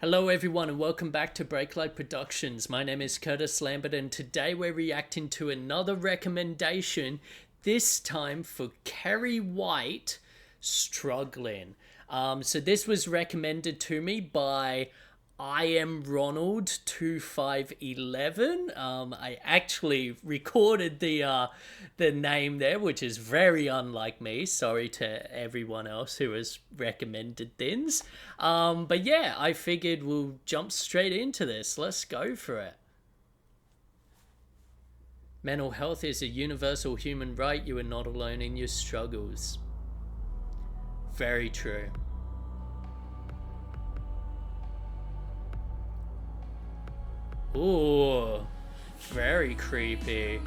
Hello everyone and welcome back to Breaklight Productions. My name is Curtis Lambert and today we're reacting to another recommendation, this time for CARRYWHITE, Struggling. So this was recommended to me by I am Ronald 2511. I actually recorded the name there, which is very unlike me. Sorry to everyone else who has recommended things. But yeah, I figured we'll jump straight into this. Let's go for it. Mental health is a universal human right. You are not alone in your struggles. Very true. Ooh, very creepy.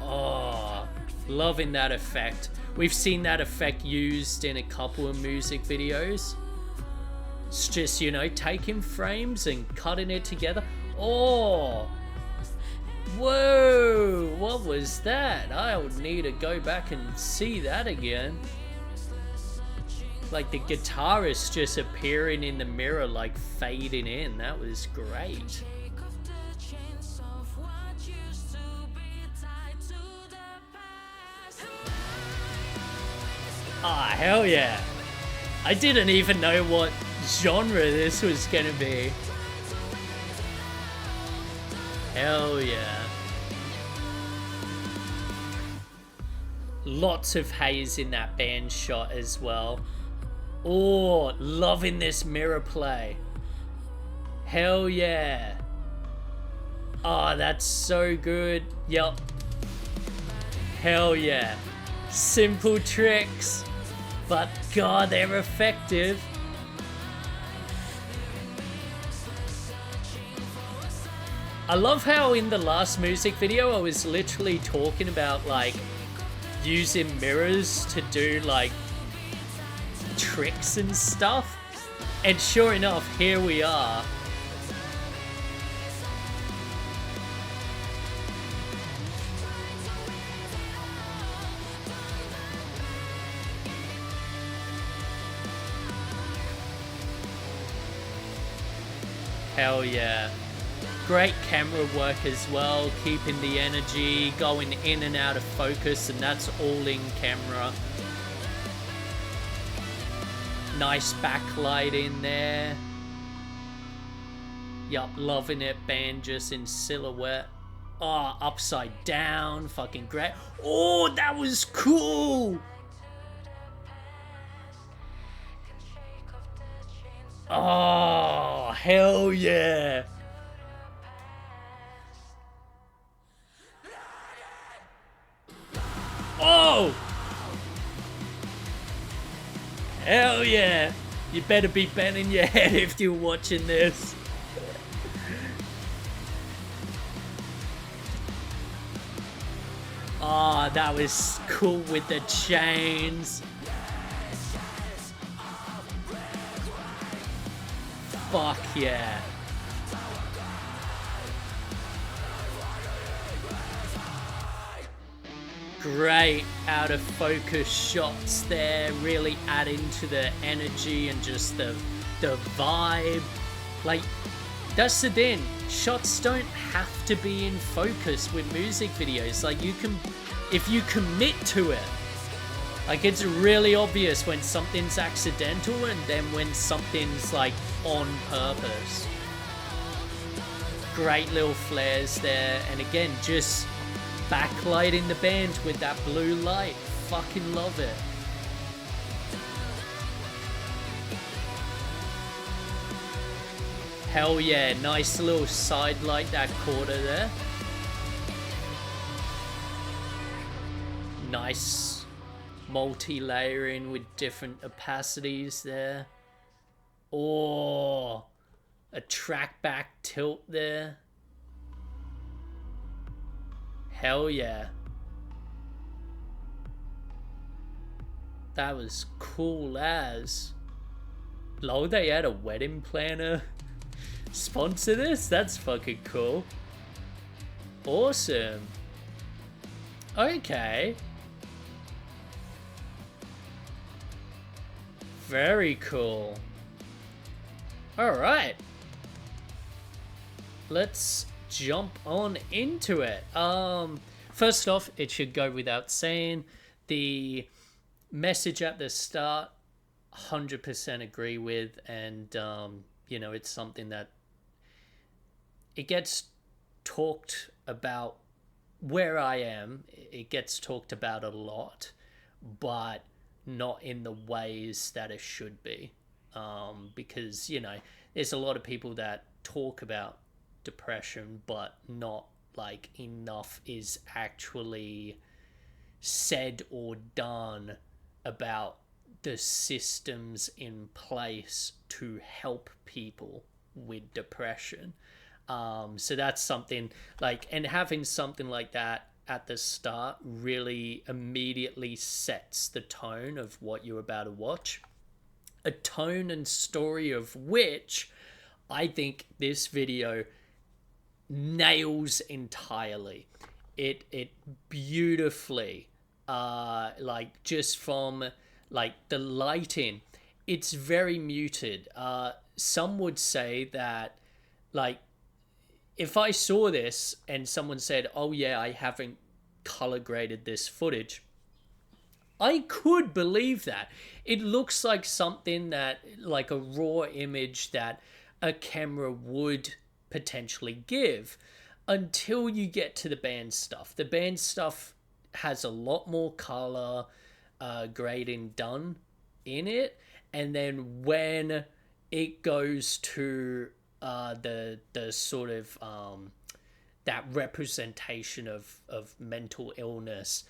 Oh, loving that effect. We've seen that effect used in a couple of music videos. It's just, you know, taking frames and cutting it together. Oh, whoa, what was that? I would need to go back and see that again. Like the guitarist just appearing in the mirror, like fading in. That was great. Ah, hell yeah. I didn't even know what genre this was gonna be. Hell yeah. Lots of haze in that band shot as well. Oh, loving this mirror play. Hell yeah. Oh, that's so good. Yup. Hell yeah. Simple tricks, but God, they're effective. I love how in the last music video I was literally talking about like using mirrors to do like tricks and stuff, and sure enough, here we are. Hell yeah. Great camera work as well, keeping the energy, going in and out of focus, and that's all in camera. Nice backlight in there. Yup, loving it. Band just in silhouette. Oh, upside down. Fucking great. Oh, that was cool. Oh, hell yeah. Oh! Hell yeah! You better be bending your head if you're watching this. Ah, oh, that was cool with the chains. Fuck yeah. Great out of focus shots there, really adding to the energy and just the vibe. Like, that's the thing, shots don't have to be in focus with music videos. Like, you can, if you commit to it, like, it's really obvious when something's accidental and then when something's like on purpose. Great little flares there, and again, just backlighting the band with that blue light. Fucking love it. Hell yeah, nice little side light, that quarter there. Nice multi-layering with different opacities there. Oh, a track back tilt there. Hell yeah. That was cool as. Lol, they had a wedding planner sponsor this? That's fucking cool. Awesome. Okay. Very cool. All right, let's jump on into it. First off, it should go without saying, the message at the start, 100% agree with, and it's something that it gets talked about where I am. It gets talked about a lot, but not in the ways that it should be. Because, there's a lot of people that talk about depression, but not like enough is actually said or done about the systems in place to help people with depression. So that's something like, and having something like that at the start really immediately sets the tone of what you're about to watch. A tone and story of which I think this video nails entirely. It beautifully, like just from like the lighting, it's very muted. Some would say that, like, if I saw this and someone said, "Oh yeah, I haven't color graded this footage," I could believe that. It looks like something that, like a raw image that a camera would potentially give, until you get to the band stuff. The band stuff has a lot more color grading done in it, and then when it goes to the sort of that representation of mental illness,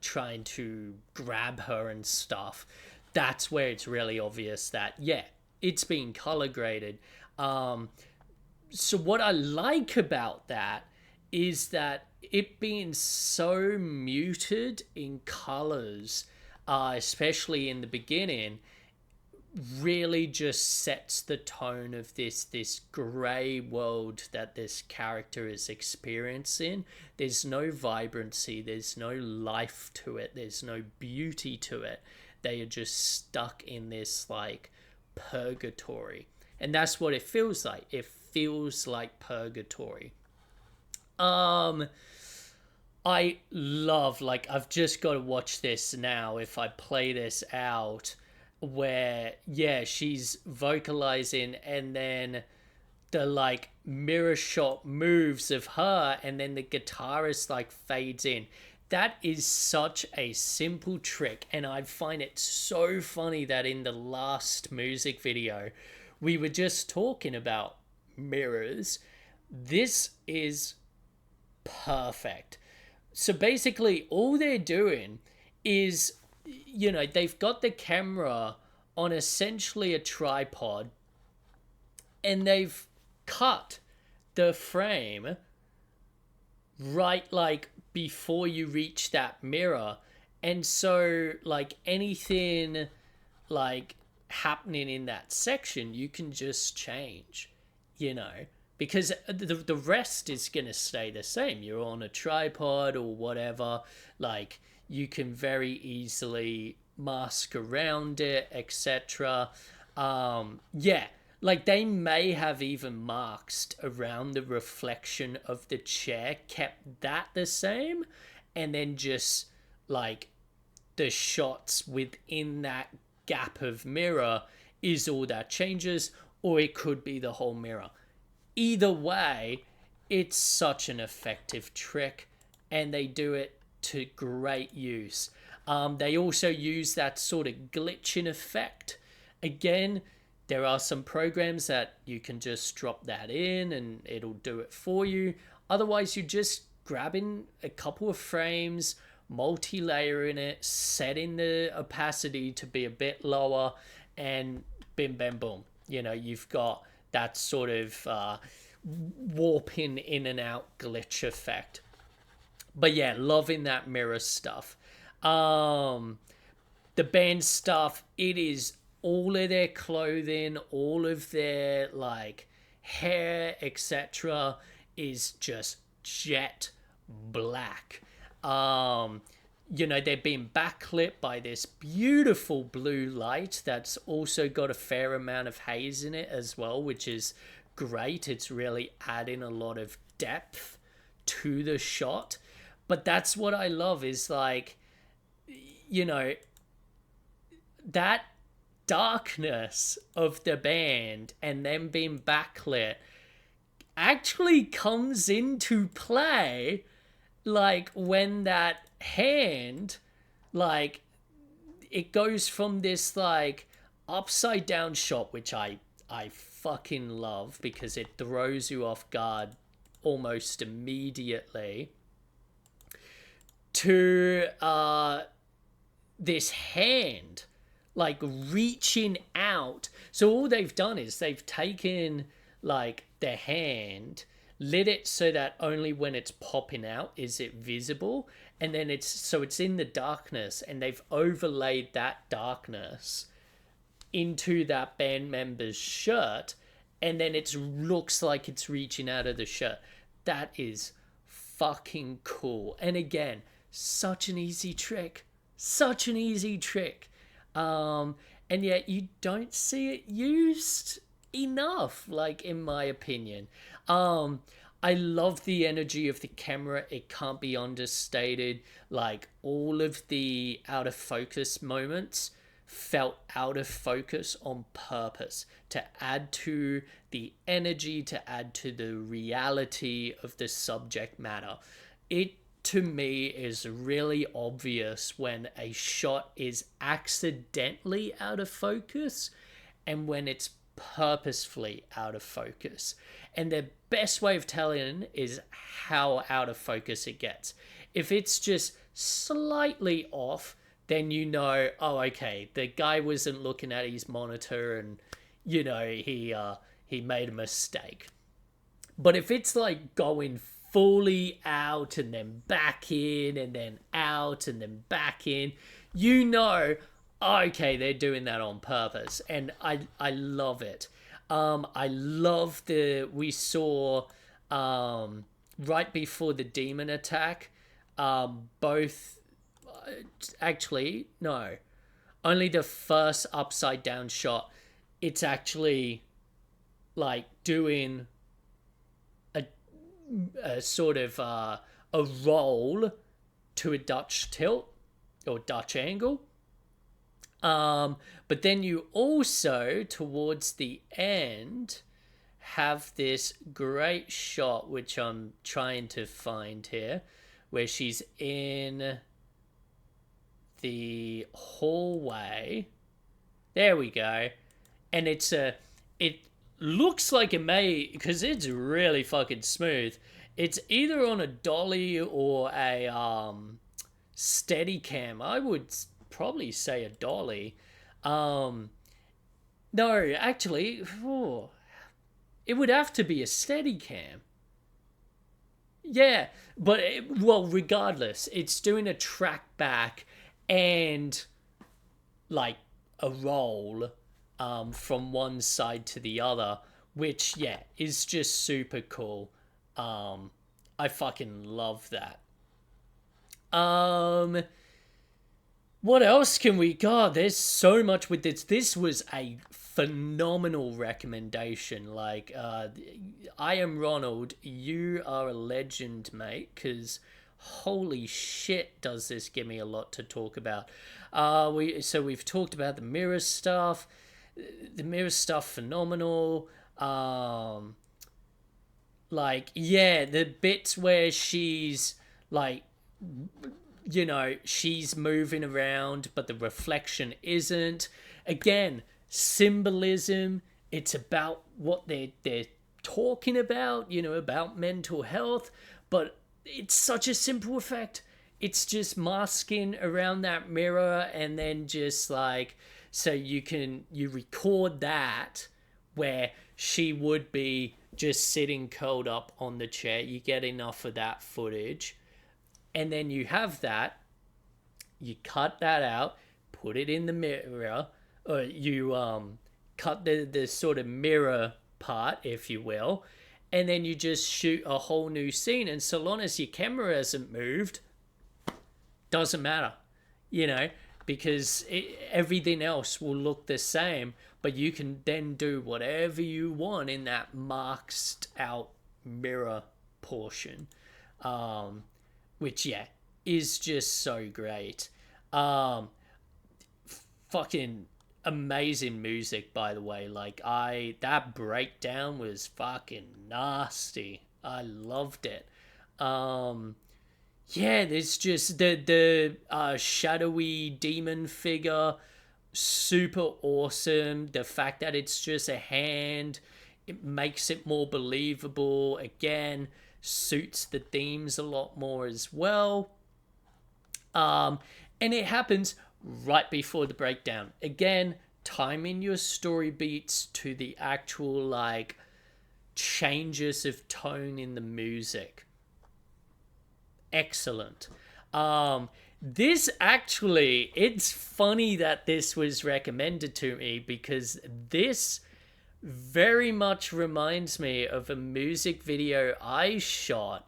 trying to grab her and stuff, that's where it's really obvious that, yeah, it's being color graded. So what I like about that is that it being so muted in colors, especially in the beginning, really just sets the tone of this gray world that this character is experiencing. There's no vibrancy, there's no life to it, there's no beauty to it. They are just stuck in this like purgatory, and that's what it feels like. It feels like purgatory. I love, like, I've just got to watch this now if I play this out, where, yeah, she's vocalizing and then the like mirror shot moves of her and then the guitarist like fades in. That is such a simple trick, and I find it so funny that in the last music video we were just talking about mirrors. This is perfect. So basically all they're doing is, they've got the camera on essentially a tripod, and they've cut the frame right like before you reach that mirror. And so like anything like happening in that section, you can just change, because the rest is going to stay the same. You're on a tripod or whatever, like you can very easily mask around it, etc. Yeah, like they may have even masked around the reflection of the chair, kept that the same, and then just like the shots within that gap of mirror is all that changes, or it could be the whole mirror. Either way, it's such an effective trick, and they do it to great use. They also use that sort of glitching effect. Again, there are some programs that you can just drop that in and it'll do it for you. Otherwise, you're just grabbing a couple of frames, multi-layering it, setting the opacity to be a bit lower, and bim, bam, boom. You've got that sort of warping in and out glitch effect. But yeah, loving that mirror stuff. The band stuff, it is all of their clothing, all of their like hair, etc. is just jet black. they're being backlit by this beautiful blue light that's also got a fair amount of haze in it as well, which is great. It's really adding a lot of depth to the shot. But that's what I love is like, that darkness of the band and them being backlit actually comes into play, like when that hand, like, it goes from this like upside down shot, which I fucking love because it throws you off guard almost immediately, to this hand like reaching out. So all they've done is they've taken like their hand, lit it so that only when it's popping out is it visible, and then it's in the darkness, and they've overlaid that darkness into that band member's shirt, and then it looks like it's reaching out of the shirt. That is fucking cool. And again, such an easy trick. And yet you don't see it used enough, like, in my opinion. I love the energy of the camera. It can't be understated. Like, all of the out of focus moments felt out of focus on purpose to add to the energy, to add to the reality of the subject matter. It, to me, is really obvious when a shot is accidentally out of focus and when it's purposefully out of focus. And the best way of telling is how out of focus it gets. If it's just slightly off, then oh, okay, the guy wasn't looking at his monitor and, he made a mistake. But if it's like going fully out and then back in and then out and then back in, okay, they're doing that on purpose. And I love it. I love we saw right before the demon attack, both, actually, no, only the first upside down shot, it's actually like doing a sort of a roll to a Dutch tilt or Dutch angle. But then you also, towards the end, have this great shot, which I'm trying to find here, where she's in the hallway. There we go. And it looks like it may, because it's really fucking smooth. It's either on a dolly or a steady cam. I would probably say a dolly. No, actually, it would have to be a steady cam. Yeah, but regardless, it's doing a track back and like a roll from one side to the other, which, yeah, is just super cool. I fucking love that. What else can we... God, there's so much with this. This was a phenomenal recommendation. Like, I am Ronald. You are a legend, mate, because holy shit does this give me a lot to talk about. We've talked about the mirror stuff. The mirror stuff, phenomenal. Like, yeah, the bits where she's, like, she's moving around, but the reflection isn't. Again, symbolism. It's about what they're talking about, about mental health. But it's such a simple effect. It's just masking around that mirror, and then just like, so you record that where she would be just sitting curled up on the chair. You get enough of that footage. And then you have that, you cut that out, put it in the mirror, or you cut the sort of mirror part, if you will, and then you just shoot a whole new scene. And so long as your camera hasn't moved, doesn't matter, you know, because everything else will look the same, but you can then do whatever you want in that marked out mirror portion, which, yeah, is just so great. Fucking amazing music, by the way. Like, that breakdown was fucking nasty. I loved it. Yeah, there's just the shadowy demon figure, super awesome. The fact that it's just a hand, it makes it more believable. Again, suits the themes a lot more as well. And it happens right before the breakdown. Again, timing your story beats to the actual, like, changes of tone in the music. Excellent. This actually, it's funny that this was recommended to me, because this very much reminds me of a music video I shot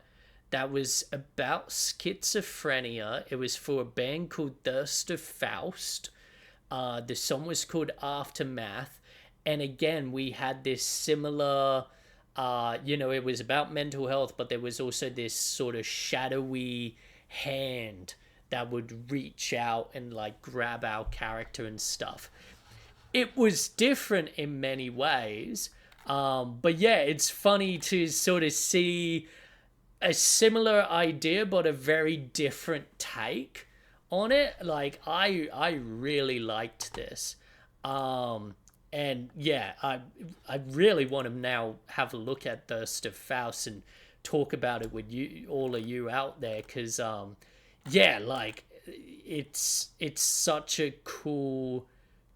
that was about schizophrenia. It was for a band called Thirst of Faust. The song was called Aftermath. And again, we had this similar, it was about mental health, but there was also this sort of shadowy hand that would reach out and, like, grab our character and stuff. It was different in many ways. But yeah, it's funny to sort of see a similar idea but a very different take on it. Like, I really liked this. And yeah, I really want to now have a look at Thirst of Faust and talk about it with you, all of you out there, because yeah, like, it's such a cool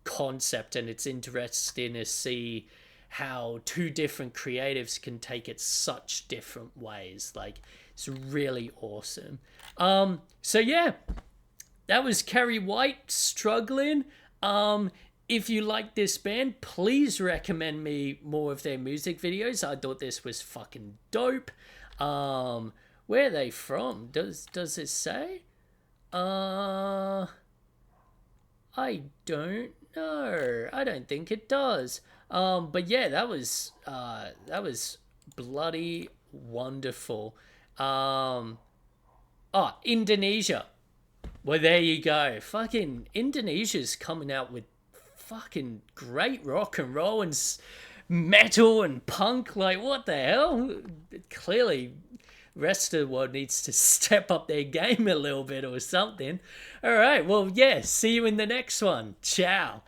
concept, and it's interesting to see how two different creatives can take it such different ways. Like, it's really awesome. So yeah, that was CARRYWHITE, Struggling. If you like this band, please recommend me more of their music videos. I thought this was fucking dope. Where are they from? Does it say? I don't know. I don't think it does. But yeah, that was bloody wonderful. Indonesia. Well, there you go. Fucking Indonesia's coming out with fucking great rock and roll and metal and punk. Like, what the hell? Clearly, rest of the world needs to step up their game a little bit or something. All right, well, yeah, see you in the next one. Ciao.